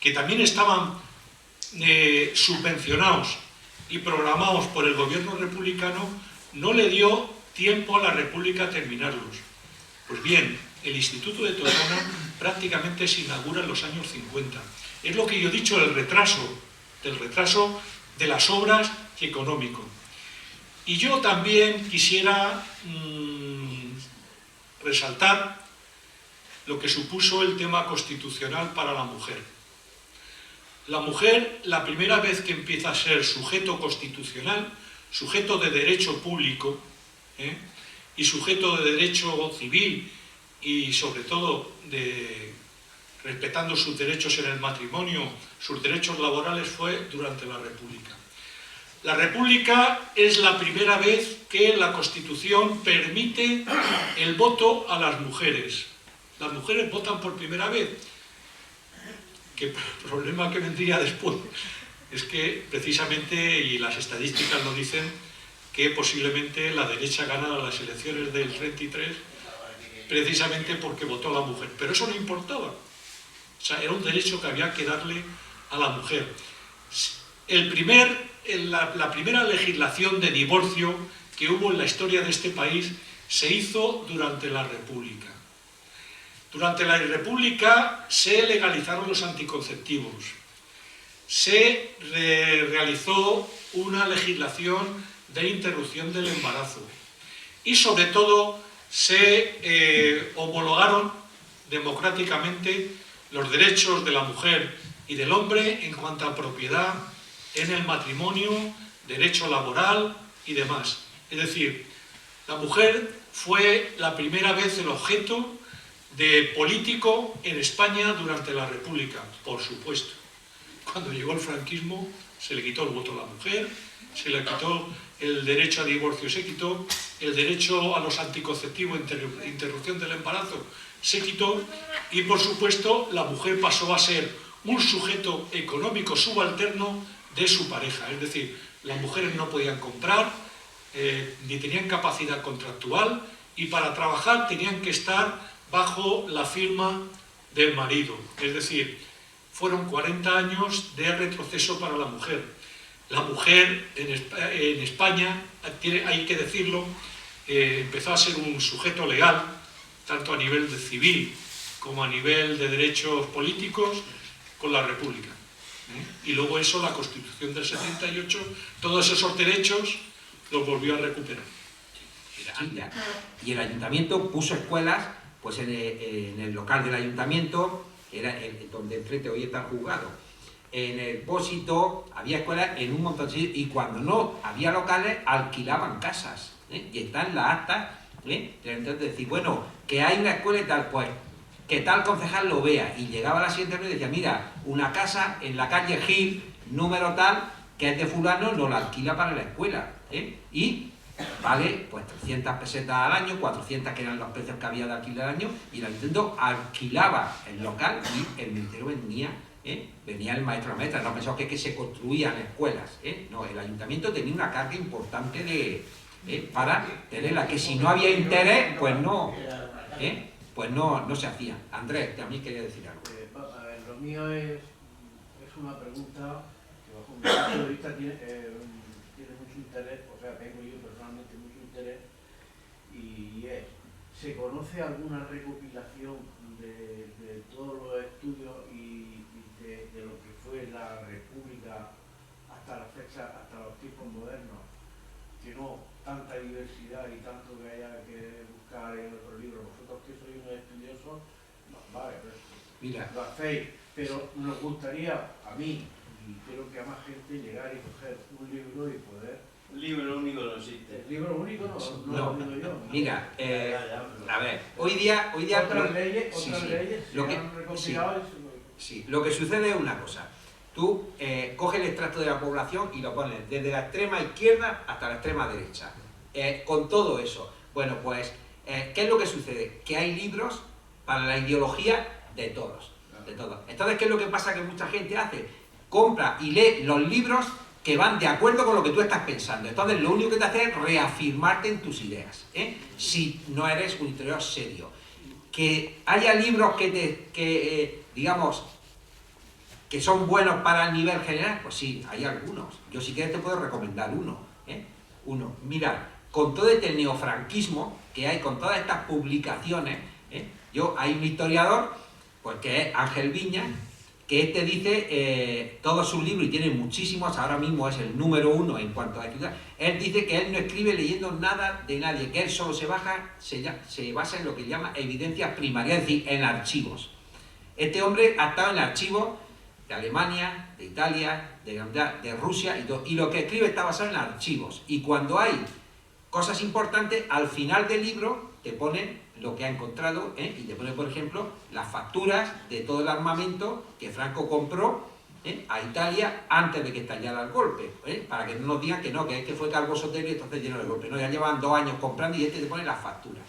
que también estaban subvencionados y programados por el gobierno republicano, no le dio tiempo a la República a terminarlos. Pues bien, el Instituto de Totana prácticamente se inaugura en los años 50. Es lo que yo he dicho, del retraso de las obras económico. Y yo también quisiera resaltar lo que supuso el tema constitucional para la mujer. La mujer, la primera vez que empieza a ser sujeto constitucional, sujeto de derecho público, y sujeto de derecho civil, y sobre todo respetando sus derechos en el matrimonio, sus derechos laborales, fue durante la República. La República es la primera vez que la Constitución permite el voto a las mujeres. Las mujeres votan por primera vez. Que el problema que vendría después es que precisamente, y las estadísticas lo dicen, que posiblemente la derecha ganara las elecciones del 33 precisamente porque votó a la mujer. Pero eso no importaba. O sea, era un derecho que había que darle a la mujer. La primera legislación de divorcio que hubo en la historia de este país se hizo durante la República. Durante la República se legalizaron los anticonceptivos, se realizó una legislación de interrupción del embarazo y sobre todo se homologaron democráticamente los derechos de la mujer y del hombre en cuanto a propiedad en el matrimonio, derecho laboral y demás. Es decir, la mujer fue la primera vez el objeto de político en España durante la República, por supuesto. Cuando llegó el franquismo se le quitó el voto a la mujer, se le quitó el derecho a divorcio, se quitó el derecho a los anticonceptivos, interrupción del embarazo, se quitó, y por supuesto la mujer pasó a ser un sujeto económico subalterno de su pareja. Es decir, las mujeres no podían comprar, ni tenían capacidad contractual, y para trabajar tenían que estar bajo la firma del marido. Es decir, fueron 40 años de retroceso para la mujer. La mujer en España, hay que decirlo, empezó a ser un sujeto legal, tanto a nivel de civil como a nivel de derechos políticos, con la República. Y luego eso, la Constitución del 78, todos esos derechos los volvió a recuperar. Y el Ayuntamiento puso escuelas pues en el local del Ayuntamiento, que era donde enfrente hoy está el juzgado. En el Pósito había escuelas en un montón de sitios, y cuando no había locales alquilaban casas, y está en la acta, entonces decir, bueno, que hay una escuela y tal, pues que tal concejal lo vea, y llegaba a la siguiente noche y decía, mira, una casa en la calle Gil, número tal, que es de fulano, nos la alquila para la escuela, y vale pues 300 pesetas al año, 400 que eran los precios que había de alquiler al año, y el Ayuntamiento alquilaba el local y el ministerio venía el maestro o la maestra. No pensaba que se construían escuelas, no, el Ayuntamiento tenía una carga importante para tenerla, que si no había interés, pues no se hacía. Andrés, también quería decir algo. A ver, lo mío es una pregunta que bajo mi punto de vista tiene mucho interés, o sea, tengo yo personalmente mucho interés, y es, ¿se conoce alguna recopilación de todos los Mira, lo hacéis, pero nos gustaría, a mí, y creo que a más gente, llegar y coger un libro y poder... Un libro único no existe. El libro único no No. lo digo yo. mira, Pero- a ver, hoy día Otras leyes, sí, sí. se Lo que- han recopilado Sí, lo que sucede es una cosa. Tú coges el extracto de la población y lo pones desde la extrema izquierda hasta la extrema derecha. Con todo eso. Bueno, pues, ¿qué es lo que sucede? Que hay libros para la ideología de todos. De todos. Entonces, ¿qué es lo que pasa que mucha gente hace? Compra y lee los libros que van de acuerdo con lo que tú estás pensando. Entonces, lo único que te hace es reafirmarte en tus ideas, si no eres un historiador serio. Que haya libros digamos, que son buenos para el nivel general, pues sí, hay algunos. Yo si quieres te puedo recomendar uno. Uno, mira, con todo este neofranquismo que hay, con todas estas publicaciones, hay un historiador, pues que es Ángel Viñas, que dice, todos sus libros, y tiene muchísimos, ahora mismo es el número 1 en cuanto a escritura, él dice que él no escribe leyendo nada de nadie, que él solo se basa en lo que llama evidencias primarias, es decir, en archivos. Este hombre ha estado en archivos de Alemania, de Italia, de Rusia, y lo que escribe está basado en archivos. Y cuando hay cosas importantes, al final del libro te pone lo que ha encontrado, y te pone, por ejemplo, las facturas de todo el armamento que Franco compró a Italia antes de que estallara el golpe, para que no nos digan que no, que es que fue Calvo Sotelo y entonces llenó el golpe. No, ya llevan 2 años comprando y te pone las facturas.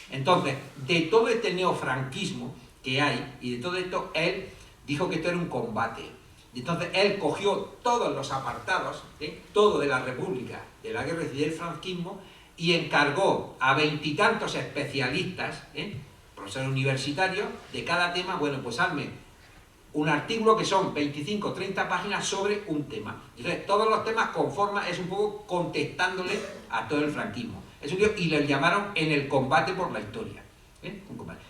Entonces, de todo este neofranquismo que hay, y de todo esto, él dijo que esto era un combate. Entonces, él cogió todos los apartados, todo de la República, de la guerra civil del franquismo, y encargó a 20 y tantos especialistas, profesores universitarios, de cada tema, bueno, pues hazme un artículo que son 25 o 30 páginas sobre un tema. Entonces, todos los temas conforman, es un poco contestándole a todo el franquismo. Y lo llamaron En el combate por la historia. Un combate.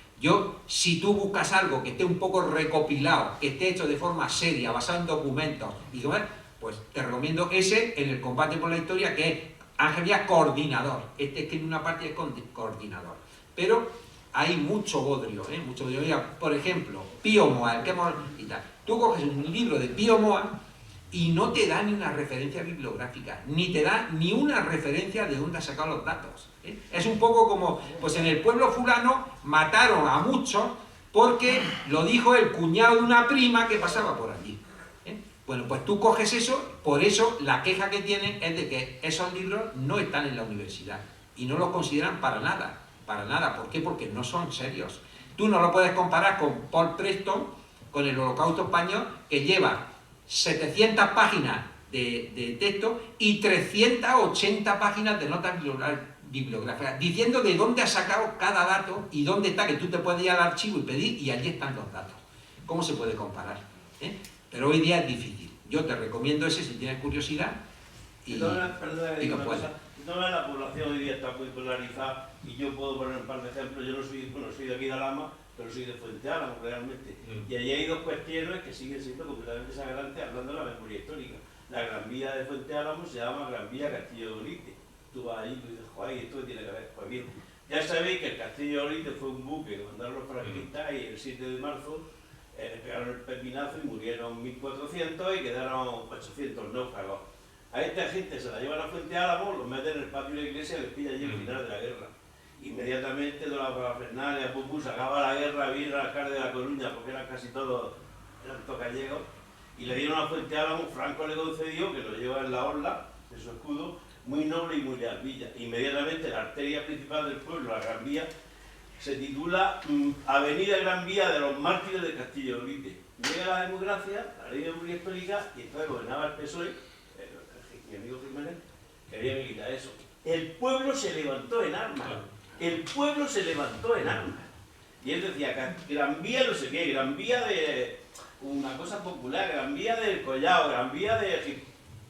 Si tú buscas algo que esté un poco recopilado, que esté hecho de forma seria, basado en documentos, pues te recomiendo ese, En el combate por la historia, que es Ángel Viñas, coordinador. Es que en una parte es coordinador. Pero hay mucho bodrio, mucho bodrio. Mira, por ejemplo, Pío Moa, el que hemos... y tal. Tú coges un libro de Pío Moa y no te da ni una referencia bibliográfica, ni te da ni una referencia de dónde ha sacado los datos. Es un poco como, pues en el pueblo fulano mataron a muchos porque lo dijo el cuñado de una prima que pasaba por allí. Bueno, pues tú coges eso, por eso la queja que tienen es de que esos libros no están en la universidad y no los consideran para nada, para nada. ¿Por qué? Porque no son serios. Tú no lo puedes comparar con Paul Preston, con el Holocausto Español, que lleva 700 páginas de texto y 380 páginas de notas bibliográficas, diciendo de dónde ha sacado cada dato y dónde está, que tú te puedes ir al archivo y pedir y allí están los datos. ¿Cómo se puede comparar? Pero hoy día es difícil. Yo te recomiendo ese si tienes curiosidad y lo puedes. Toda la población hoy día está muy polarizada y yo puedo poner un par de ejemplos. Yo no soy, soy de aquí de Alhama, pero soy de Fuente Álamo realmente. Y allí hay 2 cuestiones que siguen siendo completamente sangrantes hablando de la memoria histórica. La Gran Vía de Fuente Álamo se llama Gran Vía Castillo de Olite. Tú vas allí y tú dices, joder, ¿esto qué tiene que ver? Pues bien, ya sabéis que el Castillo de Olite fue un buque que mandaron los franquistas y el 7 de marzo le pegaron el pepinazo y murieron 1400 y quedaron 800 náufragos. A esta gente se la llevan a Fuente Álamo, los meten en el patio de la iglesia y les pilla allí el final de la guerra. Inmediatamente don Parafernalia, Pupu, se acaba la guerra, vino al alcalde de La Coruña, porque eran casi todos gallegos, y le dieron a Fuente Álamo. Franco le concedió, que lo lleva en la orla de su escudo, muy noble y muy leal villa. Inmediatamente la arteria principal del pueblo, la Gran Vía, se titula Avenida Gran Vía de los Mártires de Castillo de Olite. Llega la democracia, la ley de memoria histórica, y entonces gobernaba el PSOE, mi amigo Jiménez, quería militar eso. El pueblo se levantó en armas. El pueblo se levantó en armas. Y él decía, Gran Vía no sé qué, Gran Vía de una cosa popular, Gran Vía del Collao, Gran Vía de...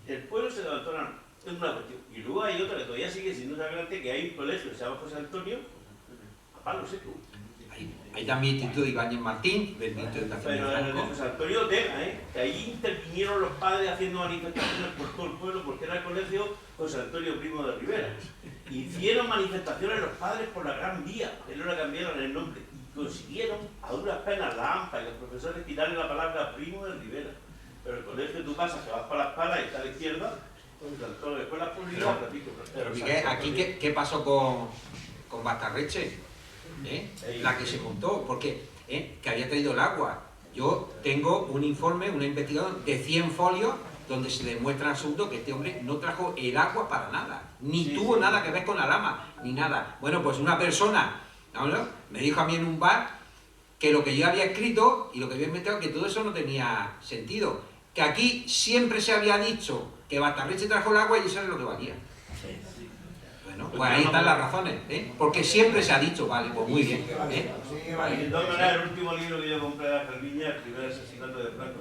El pueblo se levantó en armas. Es una cuestión. Y luego hay otra que todavía sigue siendo sangrante, que hay un colegio que se llama José Antonio, a palo seco. Hay también Instituto de Ibáñez Martín, bendito de Pero en el de José Antonio Ortega, que ahí intervinieron los padres haciendo manifestaciones por todo el pueblo, porque era el colegio José Antonio Primo de Rivera. Hicieron manifestaciones los padres por la Gran Vía, que no le cambiaron el nombre. Y consiguieron a duras penas la AMPA y los profesores quitarle la palabra Primo de Rivera. Pero el colegio tú pasas, que vas para la espalda y está a la izquierda, con todas las escuelas públicas, repito. Pero Miguel, aquí ¿qué pasó con Batarreche? La que se montó, porque que había traído el agua. Yo tengo un informe, una investigación de 100 folios donde se demuestra en asunto que este hombre no trajo el agua para nada, ni tuvo nada que ver con Alhama, ni nada. Bueno, pues una persona, ¿no? Me dijo a mí en un bar que lo que yo había escrito y lo que había inventado, que todo eso no tenía sentido. Que aquí siempre se había dicho que Batarreche trajo el agua y eso es lo que valía. Bueno, pues ahí están las razones, porque siempre se ha dicho, vale, pues muy bien. Y de todas maneras, el último libro que yo compré de Ángel Viña, el primer asesinato de Franco,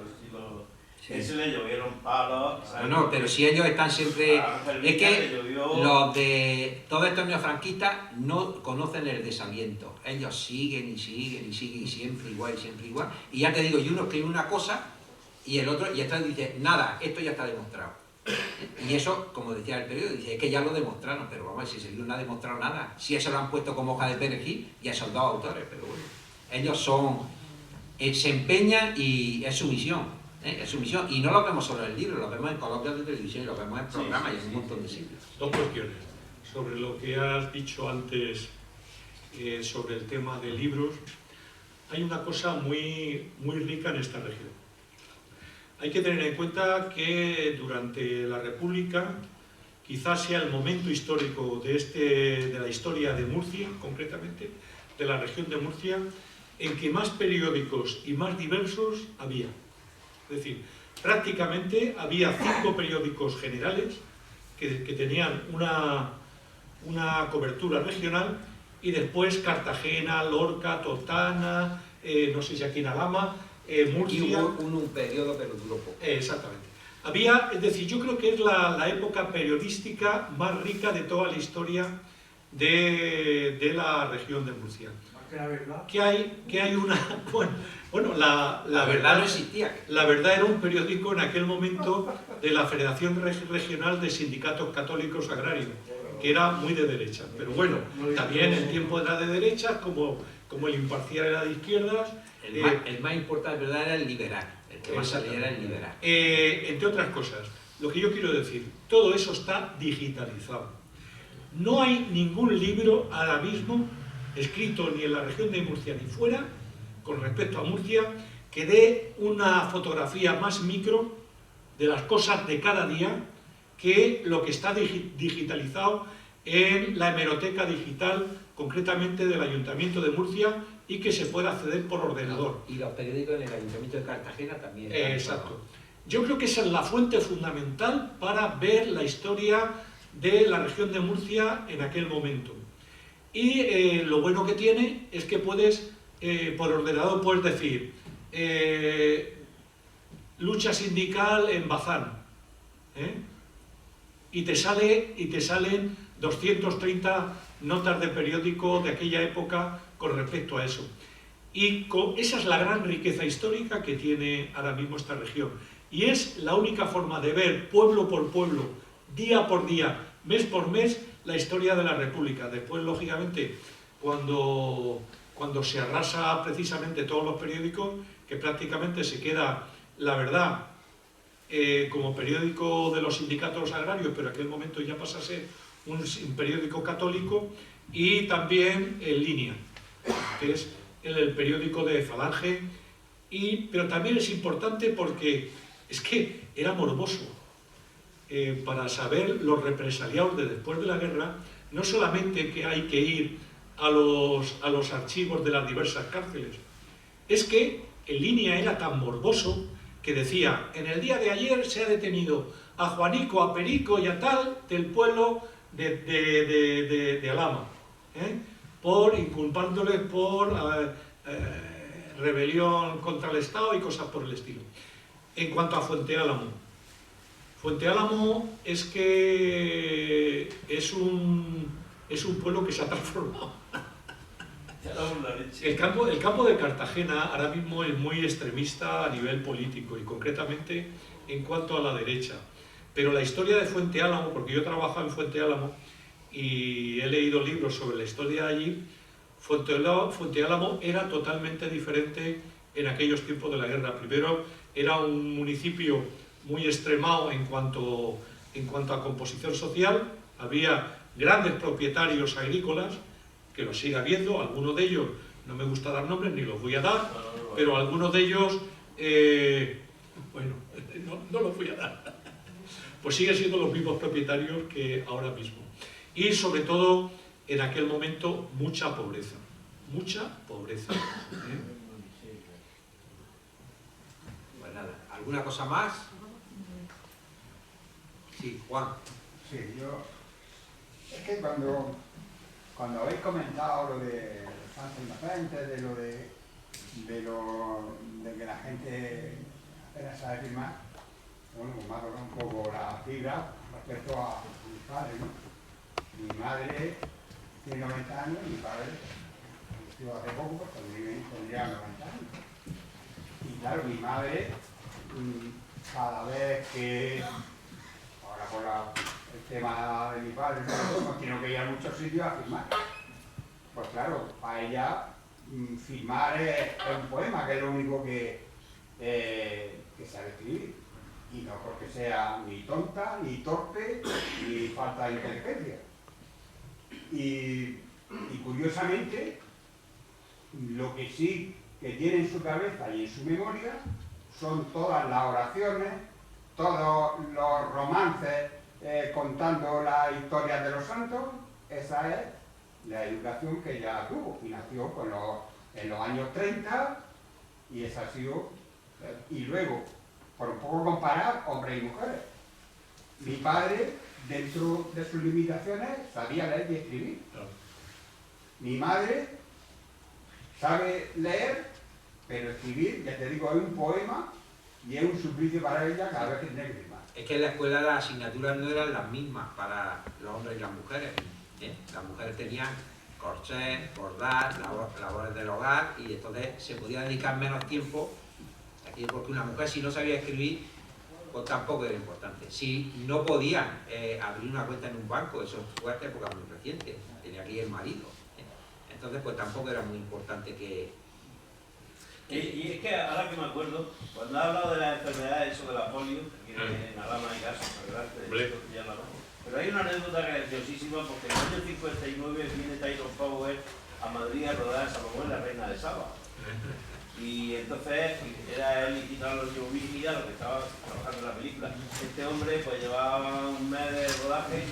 ese le llovieron palos. No, pero si ellos están siempre... Es que los de todos estos neofranquistas no conocen el desaliento. Ellos siguen y siguen y siguen y siempre igual y siempre igual. Y ya te digo, y uno escribe una cosa y el otro, y este dice, nada, esto ya está demostrado. Y eso, como decía el periódico, dice, es que ya lo demostraron, pero vamos, si ese libro no ha demostrado nada. Si eso lo han puesto como hoja de perejil y a esos dos autores, pero bueno. Ellos son... se empeñan y es su misión. Es su misión, y no lo vemos solo en el libro, lo vemos en coloquios de televisión, y lo vemos en programas y en un montón de sitios. Dos cuestiones. Sobre lo que has dicho antes, sobre el tema de libros, hay una cosa muy rica en esta región. Hay que tener en cuenta que durante la República, quizás sea el momento histórico de la historia de Murcia, concretamente, de la región de Murcia, en que más periódicos y más diversos había. Es decir, prácticamente había 5 periódicos generales que tenían una cobertura regional y después Cartagena, Lorca, Totana, no sé si aquí en Alhama, Murcia... Y hubo un periodo, pero duró poco. Exactamente. Había, es decir, yo creo que es la época periodística más rica de toda la historia de la región de Murcia. La verdad. Que hay una... Bueno, la verdad no existía. La Verdad era un periódico en aquel momento de la Federación Regional de Sindicatos Católicos Agrarios, que era muy de derecha. Pero bueno, también el tiempo era de derecha, como el Imparcial era de izquierdas. El más importante, ¿verdad?, era el Liberal. El que más salía era el Liberal. Entre otras cosas, lo que yo quiero decir, todo eso está digitalizado. No hay ningún libro ahora mismo escrito ni en la región de Murcia ni fuera, con respecto a Murcia, que dé una fotografía más micro de las cosas de cada día que lo que está digitalizado en la hemeroteca digital, concretamente del Ayuntamiento de Murcia, y que se puede acceder por ordenador. Y los periódicos en el Ayuntamiento de Cartagena también. Exacto. Yo creo que esa es la fuente fundamental para ver la historia de la región de Murcia en aquel momento. Y lo bueno que tiene es que puedes, por ordenador, puedes decir lucha sindical en Bazán, y te salen 230 notas de periódico de aquella época con respecto a eso. Y esa es la gran riqueza histórica que tiene ahora mismo esta región. Y es la única forma de ver pueblo por pueblo, día por día, mes por mes, la historia de la República. Después, lógicamente, cuando se arrasa precisamente todos los periódicos, que prácticamente se queda La Verdad como periódico de los sindicatos agrarios, pero en aquel momento ya pasa a ser un periódico católico, y también En Línea, que es el periódico de Falange, pero también es importante porque es que era morboso. Para saber los represaliados de después de la guerra, no solamente que hay que ir a los archivos de las diversas cárceles, es que En Línea era tan morboso que decía, en el día de ayer se ha detenido a Juanico, a Perico y a tal del pueblo de Alhama, inculpándoles por rebelión contra el Estado y cosas por el estilo. En cuanto a Fuente Álamo, Fuente Álamo es que es un pueblo que se ha transformado. El campo de Cartagena ahora mismo es muy extremista a nivel político y concretamente en cuanto a la derecha. Pero la historia de Fuente Álamo, porque yo he trabajado en Fuente Álamo y he leído libros sobre la historia de allí, Fuente Álamo era totalmente diferente en aquellos tiempos de la guerra. Primero, era un municipio muy extremado en cuanto a composición social. Había grandes propietarios agrícolas, que los sigue habiendo. Algunos de ellos, no me gusta dar nombres ni los voy a dar, pero algunos de ellos, bueno, no los voy a dar. Pues siguen siendo los mismos propietarios que ahora mismo. Y sobre todo, en aquel momento, mucha pobreza. Mucha pobreza. Pues nada, ¿alguna cosa más? Sí, Juan. Sí, yo... Es que cuando habéis comentado lo de Santos Inocentes, de que la gente apenas sabe firmar, bueno, pues me ha tocado un poco la fibra respecto a mi padre, ¿no? Mi madre tiene 90 años y mi padre, estuvo hace poco, pues tendría 90 años. Y claro, mi madre, cada vez que, ahora por el tema de mi padre, no tiene que ir a muchos sitios a firmar. Pues claro, para ella firmar es un poema, que es lo único que sabe escribir. Y no porque sea ni tonta, ni torpe, ni falta de inteligencia. Y curiosamente, lo que sí que tiene en su cabeza y en su memoria son todas las oraciones, todos los romances contando las historias de los santos. Esa es la educación que ella tuvo, y nació en los años 30, y esa ha sido... Y luego, por un poco comparar hombres y mujeres. Mi padre, dentro de sus limitaciones, sabía leer y escribir. Mi madre sabe leer, pero escribir, ya te digo, es un poema y es un suplicio para ella cada vez que tiene que firmar. Es que en la escuela las asignaturas no eran las mismas para los hombres y las mujeres. Las mujeres tenían corset, bordar, labores del hogar, y entonces se podía dedicar menos tiempo, porque una mujer, si no sabía escribir, pues tampoco era importante. Si no podían abrir una cuenta en un banco, eso fue hasta época muy reciente, tenía que ir el marido. Entonces pues tampoco era muy importante que... Y es que ahora que me acuerdo, cuando he hablado de las enfermedades, eso de la polio, aquí en Alhama hay casos, ¿verdad? Pero hay una anécdota graciosísima, porque en el año 59 viene Tyrone Power a Madrid a rodar Salomón, la reina de Saba. Y entonces era él y quitaron los Vigila, lo que estaba trabajando en la película. Este hombre pues llevaba un mes de rodaje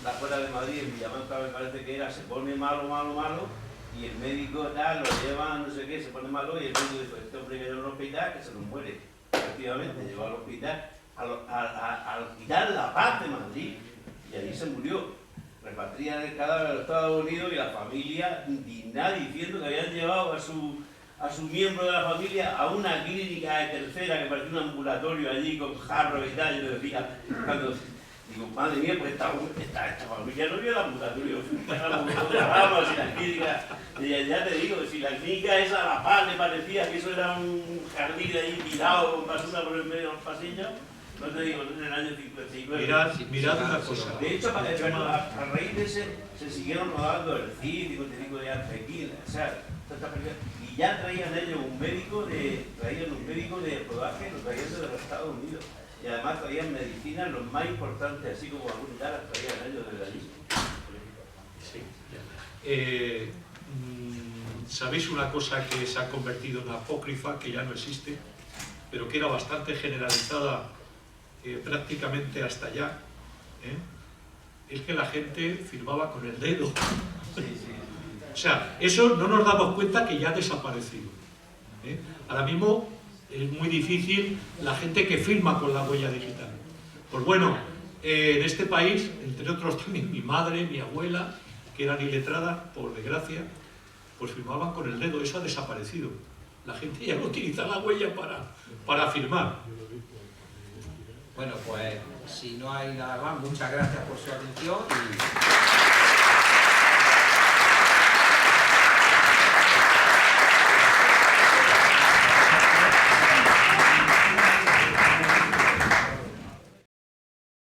afuera de Madrid, en Villamanta me parece que era, se pone malo, y el médico tal, lo lleva no sé qué, se pone malo, y el médico dijo, este hombre viene a un hospital que se nos muere. Efectivamente, llevó al hospital, al hospital La Paz de Madrid, y allí se murió. Repatrian el cadáver a los Estados Unidos y la familia indignada diciendo que habían llevado a su miembro de la familia a una clínica de tercera que parecía un ambulatorio allí con jarros y tal. Yo decía, cuando digo, madre mía, pues esta familia no vio el ambulatorio, la clínica. Y ya te digo, si la clínica esa, La Paz, le parecía que eso era un jardín ahí tirado con basura por el medio de los pasillos, no te digo, en el año 59. Mirad una cosa. De hecho, a raíz de ese se siguieron rodando el CID, digo, te digo de Artequila, o sea, y ya traían ellos un médico de rodaje, lo traían de los Estados Unidos. Y además traían medicinas los más importantes, así como algunas las traían ellos desde allí. Sí. ¿Sabéis una cosa que se ha convertido en apócrifa, que ya no existe, pero que era bastante generalizada prácticamente hasta allá? Es que la gente firmaba con el dedo. O sea, eso no nos damos cuenta que ya ha desaparecido. Ahora mismo es muy difícil la gente que firma con la huella digital. Pues bueno, en este país, entre otros también mi madre, mi abuela, que eran iletradas, por desgracia, pues firmaban con el dedo. Eso ha desaparecido. La gente ya no utiliza la huella para firmar. Bueno, pues si no hay nada más, muchas gracias por su atención y...